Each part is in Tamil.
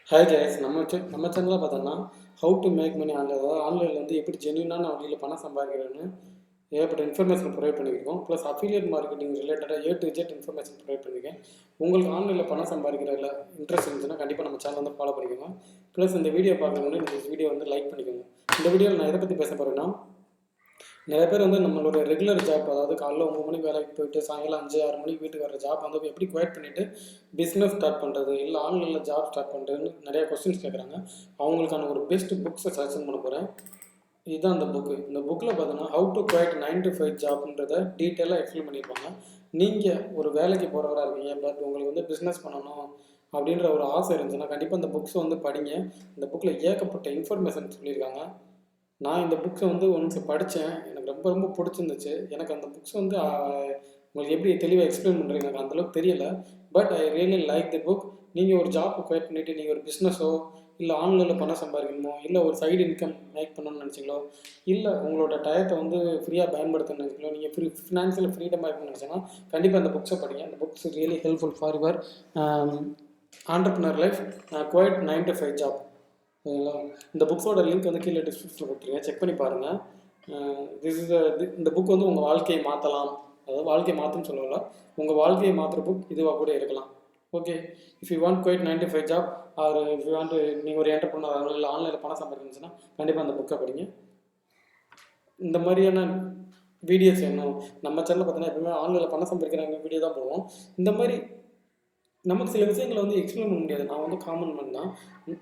ஹாய் கைஸ், நம்ம சேனலில் பார்த்தோன்னா how to make money online, அதாவது ஆன்லைனில் வந்து எப்படி ஜென்யூனான வழியில் பணம் சம்பாதிக்கிறேன்னு ஏகப்பட்ட இன்ஃபர்மேஷன் ப்ரொவைட் பண்ணியிருக்கோம். ப்ளஸ் அஃபிலியேட் மார்க்கெட்டிங் ரிலேட்டடாக A to Z information provide பண்ணியிருக்கேன். உங்களுக்கு ஆன்லைனில் பணம் சம்பாதிக்கிறதுல இன்ட்ரெஸ்ட் இருந்துச்சுன்னா கண்டிப்பாக நம்ம சேனல் வந்து ஃபாலோ பண்ணிக்கோங்க. ப்ளஸ் இந்த வீடியோ பார்க்குறவங்க இந்த வீடியோ வந்து லைக் பண்ணிக்கோங்க. இந்த வீடியோவில் நான் எதை பற்றி பேச போகிறேன்னா, நிறைய பேர் வந்து நம்மளோட ரெகுலர் ஜாப், அதாவது காலைல 9 மணிக்கு வேலைக்கு போயிட்டு சாயங்காலம் 5-6 மணிக்கு வீட்டுக்கு வர ஜாப் வந்து எப்படி குவைட் பண்ணிவிட்டு பிஸ்னஸ் ஸ்டார்ட் பண்ணுறது, இல்லை ஆன்லைனில் ஜாப் ஸ்டார்ட் பண்ணுறதுன்னு நிறையா கொஸ்டின்ஸ் கேட்குறாங்க. அவங்களுக்கான ஒரு பெஸ்ட் புக்ஸை சஜஷன் பண்ண போகிறேன். இதுதான் அந்த புக்கு. இந்த புக்கில் பார்த்தோன்னா ஹவு டு குவைட் 9 to 5 ஜாப்ன்றதை டீட்டெயிலாக எக்ஸ்பிளைன் பண்ணியிருப்பாங்க. நீங்கள் ஒரு வேலைக்கு போகிறவராக இருக்கீங்க, பட் உங்களுக்கு வந்து பிஸ்னஸ் பண்ணணும் அப்படின்ற ஒரு ஆசை இருந்துச்சுன்னா கண்டிப்பாக இந்த புக்ஸை வந்து படிங்க. இந்த புக்கில் ஏகப்பட்ட இன்ஃபர்மேஷன் சொல்லியிருக்காங்க. நான் இந்த புக்ஸை வந்து ஒன்ஸ் படித்தேன், எனக்கு ரொம்ப ரொம்ப பிடிச்சிருந்துச்சு. எனக்கு அந்த புக்ஸ் வந்து உங்களுக்கு எப்படி தெளிவாக எக்ஸ்பிளைன் பண்ணுறீங்க எனக்கு அந்தளவுக்கு தெரியலை. But I really like the book. நீங்கள் ஒரு ஜாப் குவைட் பண்ணிவிட்டு நீங்கள் ஒரு பிஸ்னஸோ இல்லை ஆன்லைனில் பணம் சம்பாதிக்கணுமோ, இல்லை ஒரு சைடு இன்கம் மேக் பண்ணணும்னு நினச்சிங்களோ, இல்லை உங்களோட டயத்தை வந்து ஃப்ரீயாக பயன்படுத்தணும்னு நினச்சிங்களோ, நீங்கள் ஃபினான்ஷியல் ஃப்ரீடமாக இருக்கணும்னு நினச்சிங்கன்னா கண்டிப்பாக அந்த புக்ஸை படிங்க. அந்த books really helpful for your entrepreneur life. Quit 9 to 5 job. சரிங்களா? இந்த புக்ஸோட லிங்க் வந்து கீழே டிஸ்கிரிப்ஷனில் கொடுத்துருங்க, செக் பண்ணி பாருங்கள். இந்த புக் வந்து உங்கள் வாழ்க்கையை மாற்றலாம், அதாவது வாழ்க்கையை மாற்றுன்னு சொல்லல, உங்கள் வாழ்க்கையை மாற்றுற புக் இதுவாக கூட இருக்கலாம். Okay, if you want quit 9 to 5 job, or if you want நீங்கள் ஒரு என்டர்பிரனர் இல்லை ஆன்லைனில் பணம் சம்பாதிக்கணும்னா கண்டிப்பாக அந்த புக்கை படிங்க. இந்த மாதிரியான வீடியோஸ் வேணும். நம்ம சேனலில் பார்த்தீங்கன்னா எப்பவுமே ஆன்லைனில் பணம் சம்பாதிக்கிறாங்க வீடியோ தான் போடுவோம். இந்த மாதிரி நமக்கு சில விஷயங்களை வந்து எக்ஸ்பிளைன் பண்ண முடியாது. நான் வந்து காமன் மேன் தான்.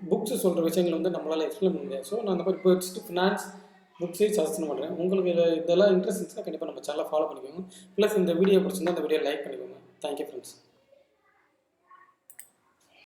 புக்ஸ் சொல்கிற விஷயங்களை வந்து நம்மளால் எக்ஸ்பிளைன் பண்ண முடியாது. ஸோ நான் அந்த மாதிரி பெஸ்ட் ஃபினான்ஸ் புக்ஸே சஜஷன் பண்ணுறேன். உங்களுக்கு இதெல்லாம் இன்ட்ரெஸ்ட் இருந்துச்சுன்னா கண்டிப்பாக நம்ம சேனலை ஃபாலோ பண்ணிக்கோங்க. ப்ளஸ் இந்த வீடியோ பிடிச்சிருந்தா அந்த வீடியோ லைக் பண்ணிக்கோங்க. Thank you friends.